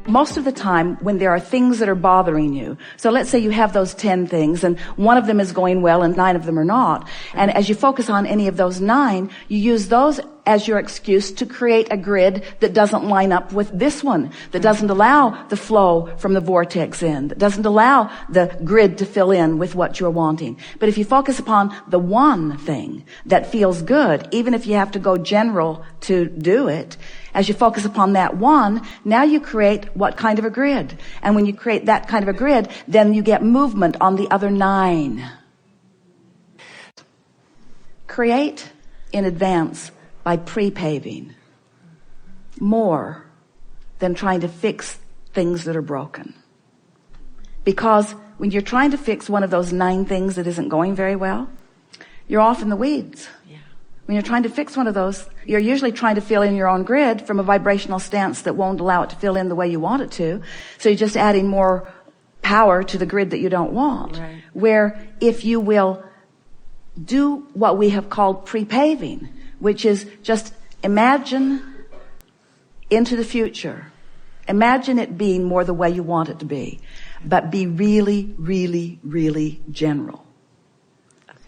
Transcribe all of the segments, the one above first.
most of the time when there are things that are bothering you, so let's say you have those 10 things and one of them is going well and 9 of them are not, and as you focus on any of those 9, you use those as your excuse to create a grid that doesn't line up with this one, that doesn't allow the flow from the vortex in, that doesn't allow the grid to fill in with what you're wanting. But if you focus upon the one thing that feels good, even if you have to go general to do it, as you focus upon that one, now you create what kind of a grid? And when you create that kind of a grid, then you get movement on the other 9. Create in advance by pre-paving more than trying to fix things that are broken. Because when you're trying to fix one of those 9 things that isn't going very well, you're off in the weeds. When you're trying to fix one of those, you're usually trying to fill in your own grid from a vibrational stance that won't allow it to fill in the way you want it to. So you're just adding more power to the grid that you don't want. Right. Where if you will do what we have called pre-paving, which is just imagine into the future. Imagine it being more the way you want it to be, but be really, really, really general. Okay.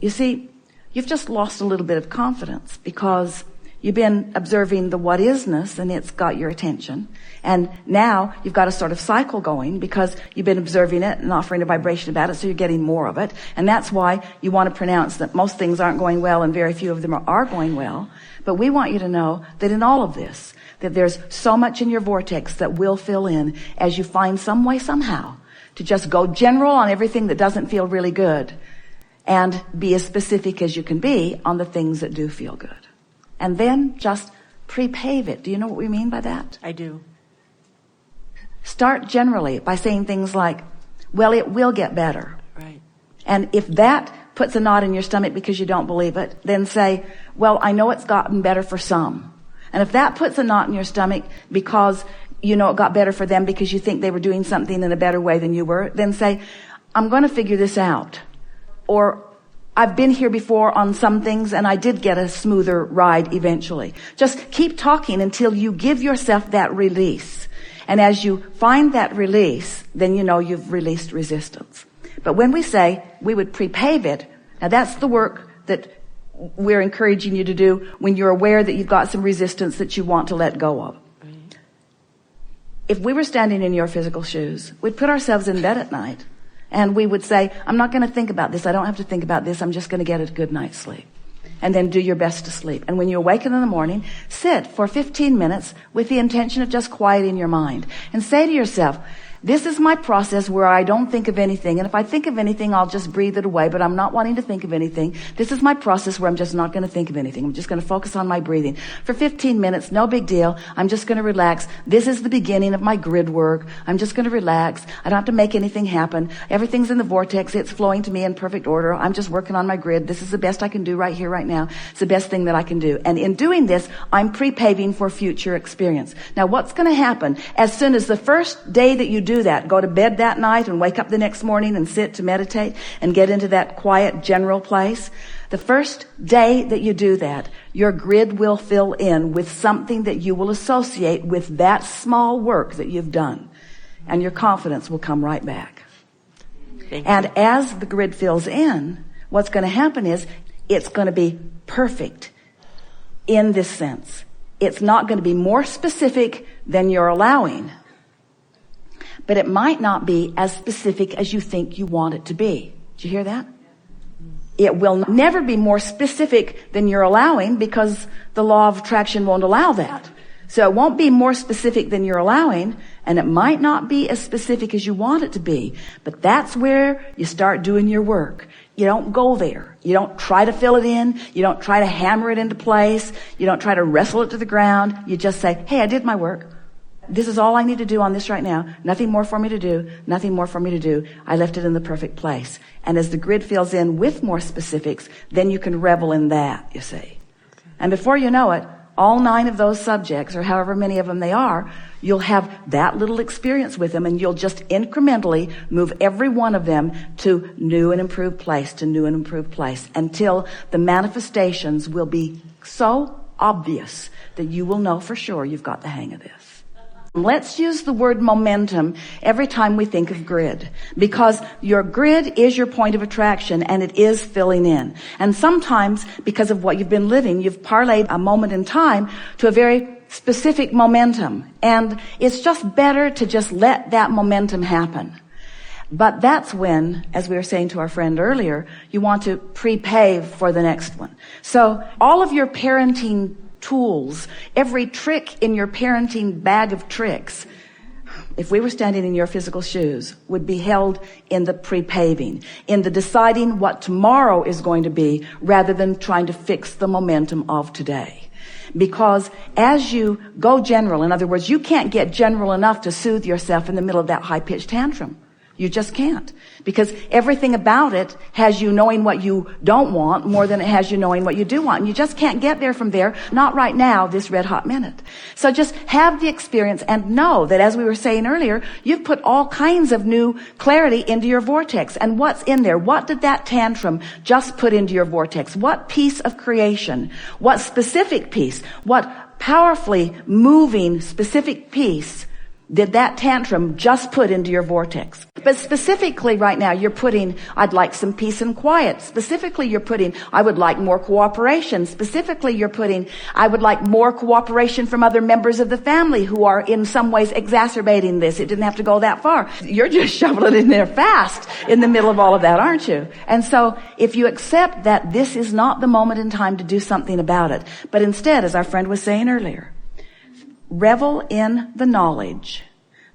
You see, you've just lost a little bit of confidence because you've been observing the what isness and it's got your attention. And now you've got a sort of cycle going because you've been observing it and offering a vibration about it, so you're getting more of it. And that's why you want to pronounce that most things aren't going well and very few of them are going well. But we want you to know that in all of this, that there's so much in your vortex that will fill in as you find some way somehow to just go general on everything that doesn't feel really good and be as specific as you can be on the things that do feel good. And then just pre-pave it. Do you know what we mean by that? I do. Start generally by saying things like, well, it will get better. Right. And if that puts a knot in your stomach because you don't believe it, then say, well, I know it's gotten better for some. And if that puts a knot in your stomach because you know it got better for them because you think they were doing something in a better way than you were, then say, I'm going to figure this out. Or I've been here before on some things and I did get a smoother ride eventually. Just keep talking until you give yourself that release. And as you find that release, then you know you've released resistance. But when we say we would pre-pave it, now that's the work that we're encouraging you to do when you're aware that you've got some resistance that you want to let go of. If we were standing in your physical shoes, we'd put ourselves in bed at night and we would say, I'm not going to think about this. I don't have to think about this. I'm just going to get a good night's sleep. And then do your best to sleep. And when you awaken in the morning, sit for 15 minutes with the intention of just quieting your mind. And say to yourself, this is my process where I don't think of anything. And if I think of anything, I'll just breathe it away. But I'm not wanting to think of anything. This is my process where I'm just not going to think of anything. I'm just going to focus on my breathing. For 15 minutes, no big deal. I'm just going to relax. This is the beginning of my grid work. I'm just going to relax. I don't have to make anything happen. Everything's in the vortex. It's flowing to me in perfect order. I'm just working on my grid. This is the best I can do right here, right now. It's the best thing that I can do. And in doing this, I'm pre-paving for future experience. Now, what's going to happen as soon as the first day that you do that, go to bed that night and wake up the next morning and sit to meditate and get into that quiet general place, the first day that you do that, your grid will fill in with something that you will associate with that small work that you've done. And your confidence will come right back. And as the grid fills in, what's going to happen is it's going to be perfect in this sense. It's not going to be more specific than you're allowing. But it might not be as specific as you think you want it to be. Did you hear that? It will never be more specific than you're allowing because the law of attraction won't allow that. So it won't be more specific than you're allowing, and it might not be as specific as you want it to be. But that's where you start doing your work. You don't go there. You don't try to fill it in. You don't try to hammer it into place. You don't try to wrestle it to the ground. You just say, hey, I did my work. This is all I need to do on this right now. Nothing more for me to do. Nothing more for me to do. I left it in the perfect place. And as the grid fills in with more specifics, then you can revel in that, you see. Okay. And before you know it, all 9 of those subjects, or however many of them they are, you'll have that little experience with them, and you'll just incrementally move every one of them to new and improved place, to new and improved place, until the manifestations will be so obvious that you will know for sure you've got the hang of this. Let's use the word momentum every time we think of grid, because your grid is your point of attraction and it is filling in. And sometimes, because of what you've been living, you've parlayed a moment in time to a very specific momentum. And it's just better to just let that momentum happen. But that's when, as we were saying to our friend earlier, you want to prepave for the next one. So all of your parenting tools, every trick in your parenting bag of tricks, if we were standing in your physical shoes, would be held in the prepaving, in the deciding what tomorrow is going to be, rather than trying to fix the momentum of today. Because as you go general, in other words, you can't get general enough to soothe yourself in the middle of that high-pitched tantrum. You just can't. Because everything about it has you knowing what you don't want more than it has you knowing what you do want. And you just can't get there from there, not right now, this red hot minute. So just have the experience and know that, as we were saying earlier, you've put all kinds of new clarity into your vortex. And what's in there? What did that tantrum just put into your vortex? What piece of creation? What specific piece? What powerfully moving specific piece did that tantrum just put into your vortex? But specifically right now, you're putting, I'd like some peace and quiet. Specifically, you're putting, I would like more cooperation. Specifically, you're putting, I would like more cooperation from other members of the family who are in some ways exacerbating this. It didn't have to go that far. You're just shoveling it in there fast in the middle of all of that, aren't you? And so if you accept that this is not the moment in time to do something about it, but instead, as our friend was saying earlier, revel in the knowledge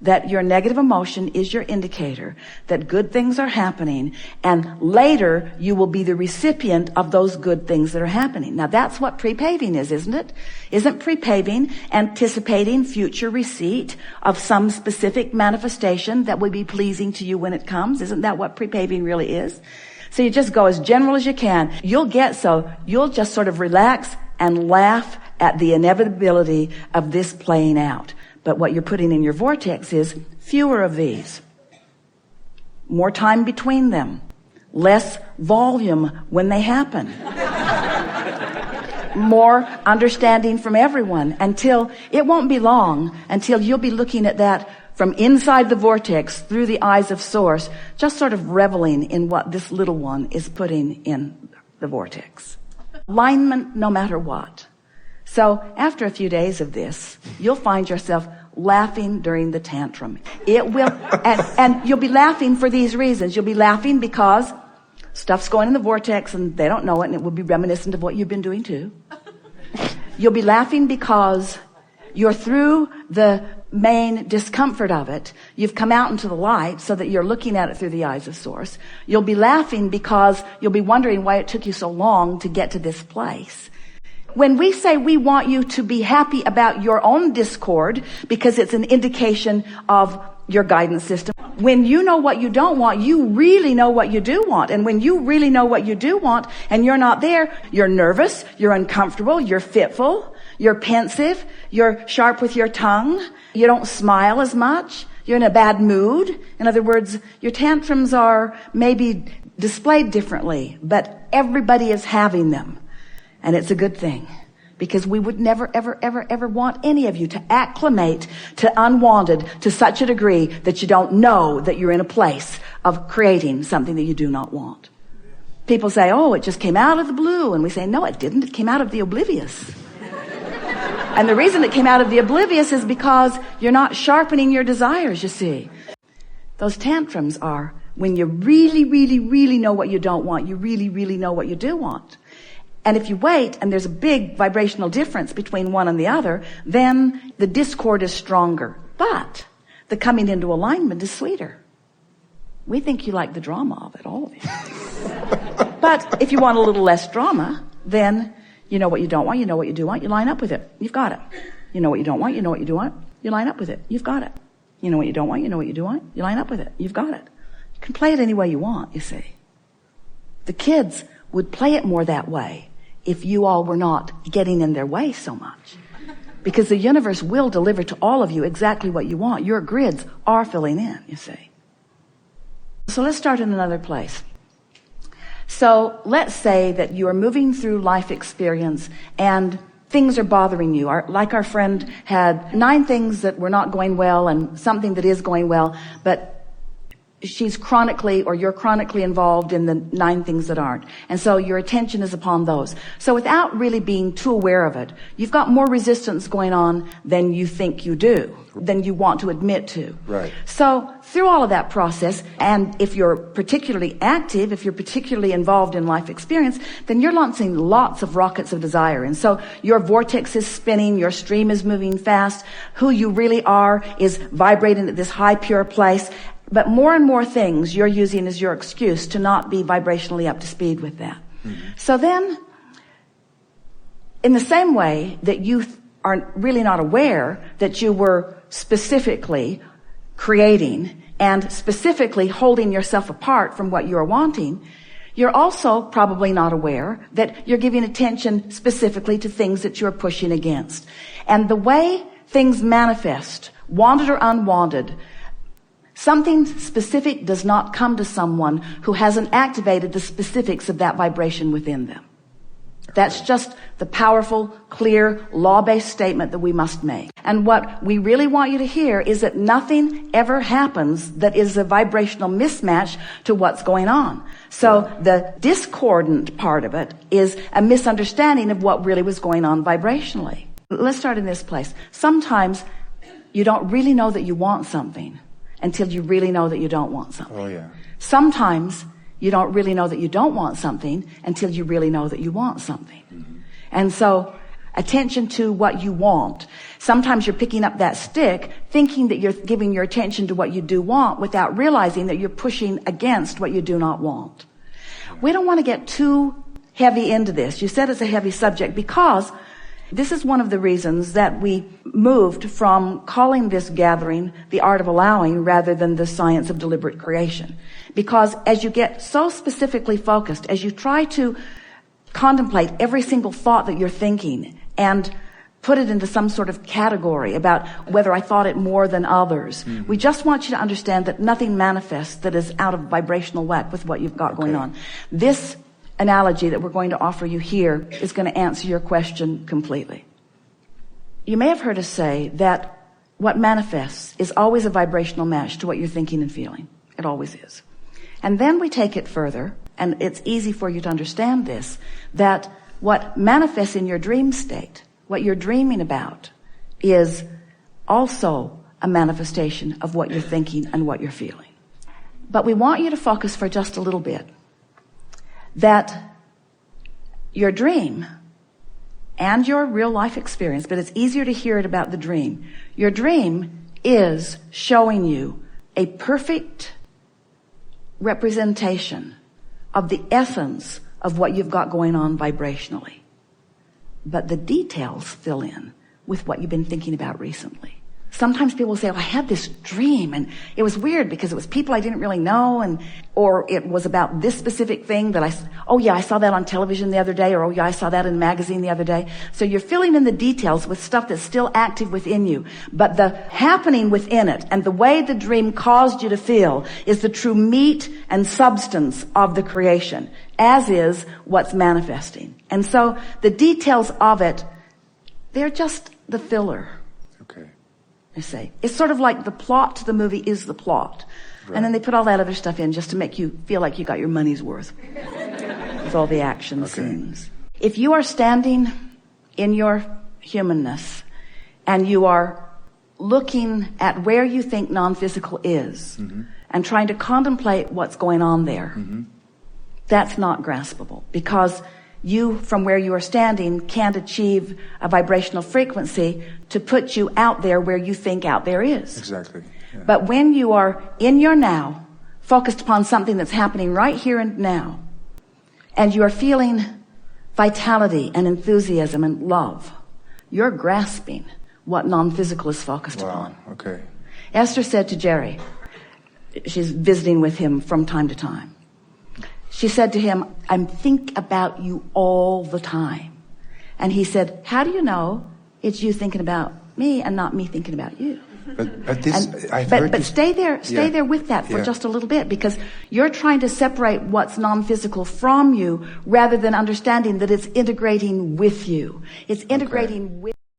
that your negative emotion is your indicator that good things are happening, and later you will be the recipient of those good things that are happening. Now that's what prepaving is, isn't it? Isn't prepaving anticipating future receipt of some specific manifestation that will be pleasing to you when it comes? Isn't that what prepaving really is? So you just go as general as you can. You'll just sort of relax and laugh at the inevitability of this playing out. But what you're putting in your vortex is fewer of these. More time between them. Less volume when they happen. More understanding from everyone, until it won't be long until you'll be looking at that from inside the vortex through the eyes of Source, just sort of reveling in what this little one is putting in the vortex. Alignment no matter what. So after a few days of this, you'll find yourself laughing during the tantrum. It will, and you'll be laughing for these reasons. You'll be laughing because stuff's going in the vortex and they don't know it, and it will be reminiscent of what you've been doing too. You'll be laughing because you're through the main discomfort of it. You've come out into the light so that you're looking at it through the eyes of Source. You'll be laughing because you'll be wondering why it took you so long to get to this place. When we say we want you to be happy about your own discord because it's an indication of your guidance system, when you know what you don't want, you really know what you do want. And when you really know what you do want and you're not there, you're nervous, you're uncomfortable, you're fitful, you're pensive, you're sharp with your tongue, you don't smile as much, you're in a bad mood. In other words, your tantrums are maybe displayed differently, but everybody is having them. And it's a good thing, because we would never, ever, ever, ever want any of you to acclimate to unwanted to such a degree that you don't know that you're in a place of creating something that you do not want. People say, oh, it just came out of the blue. And we say, no, it didn't. It came out of the oblivious. And the reason it came out of the oblivious is because you're not sharpening your desires, you see. Those tantrums are when you really, really, really know what you don't want. You really, really know what you do want. And if you wait, and there's a big vibrational difference between one and the other, then the discord is stronger. But the coming into alignment is sweeter. We think you like the drama of it, all of you. But if you want a little less drama, then you know what you don't want, you know what you do want, you line up with it. You've got it. You know what you don't want, you know what you do want, you line up with it. You've got it. You know what you don't want, you know what you do want, you line up with it. You've got it. You can play it any way you want, you see. The kids would play it more that way if you all were not getting in their way so much. Because the universe will deliver to all of you exactly what you want. Your grids are filling in, you see. So let's start in another place. So let's say that you are moving through life experience and things are bothering you. Like our friend had 9 things that were not going well and something that is going well, but she's chronically, or you're chronically involved in the 9 things that aren't. And so your attention is upon those. So without really being too aware of it, you've got more resistance going on than you think you do, than you want to admit to. Right. So through all of that process, and if you're particularly active, if you're particularly involved in life experience, then you're launching lots of rockets of desire. And so your vortex is spinning, your stream is moving fast, who you really are is vibrating at this high pure place. But more and more things you're using as your excuse to not be vibrationally up to speed with that. Mm-hmm. So then, in the same way that you are really not aware that you were specifically creating and specifically holding yourself apart from what you're wanting, you're also probably not aware that you're giving attention specifically to things that you're pushing against. And the way things manifest, wanted or unwanted, something specific does not come to someone who hasn't activated the specifics of that vibration within them. That's just the powerful, clear, law-based statement that we must make. And what we really want you to hear is that nothing ever happens that is a vibrational mismatch to what's going on. So the discordant part of it is a misunderstanding of what really was going on vibrationally. Let's start in this place. Sometimes you don't really know that you want something until you really know that you don't want something. Oh, yeah. Sometimes you don't really know that you don't want something until you really know that you want something. Mm-hmm. And so, attention to what you want. Sometimes you're picking up that stick, thinking that you're giving your attention to what you do want without realizing that you're pushing against what you do not want. Yeah. We don't want to get too heavy into this. You said it's a heavy subject because this is one of the reasons that we moved from calling this gathering the art of allowing rather than the science of deliberate creation. Because as you get so specifically focused, as you try to contemplate every single thought that you're thinking and put it into some sort of category about whether I thought it more than others, we just want you to understand that nothing manifests that is out of vibrational whack with what you've got going on. This analogy that we're going to offer you here is going to answer your question completely. You may have heard us say that what manifests is always a vibrational match to what you're thinking and feeling. It always is. And then we take it further, and it's easy for you to understand this, that what manifests in your dream state, what you're dreaming about, is also a manifestation of what you're thinking and what you're feeling. But we want you to focus for just a little bit that your dream and your real life experience, but it's easier to hear it about the dream. Your dream is showing you a perfect representation of the essence of what you've got going on vibrationally. But the details fill in with what you've been thinking about recently. Sometimes people say, I had this dream and it was weird because it was people I didn't really know, or it was about this specific thing that I saw that on television the other day, or I saw that in a magazine the other day. So you're filling in the details with stuff that's still active within you. But the happening within it and the way the dream caused you to feel is the true meat and substance of the creation, as is what's manifesting. And so the details of it, they're just the filler. I say. It's sort of like the plot to the movie is the plot. Right. And then they put all that other stuff in just to make you feel like you got your money's worth with all the action scenes. If you are standing in your humanness and you are looking at where you think non-physical is and trying to contemplate what's going on there, that's not graspable, because you, from where you are standing, can't achieve a vibrational frequency to put you out there where you think out there is. Exactly. Yeah. But when you are in your now, focused upon something that's happening right here and now, and you are feeling vitality and enthusiasm and love, you're grasping what non-physical is focused upon. Okay. Esther said to Jerry, she's visiting with him from time to time, she said to him, I think about you all the time. And he said, how do you know it's you thinking about me and not me thinking about you? But this, I've but heard this. stay there with that for just a little bit, because you're trying to separate what's non-physical from you rather than understanding that it's integrating with you. It's integrating with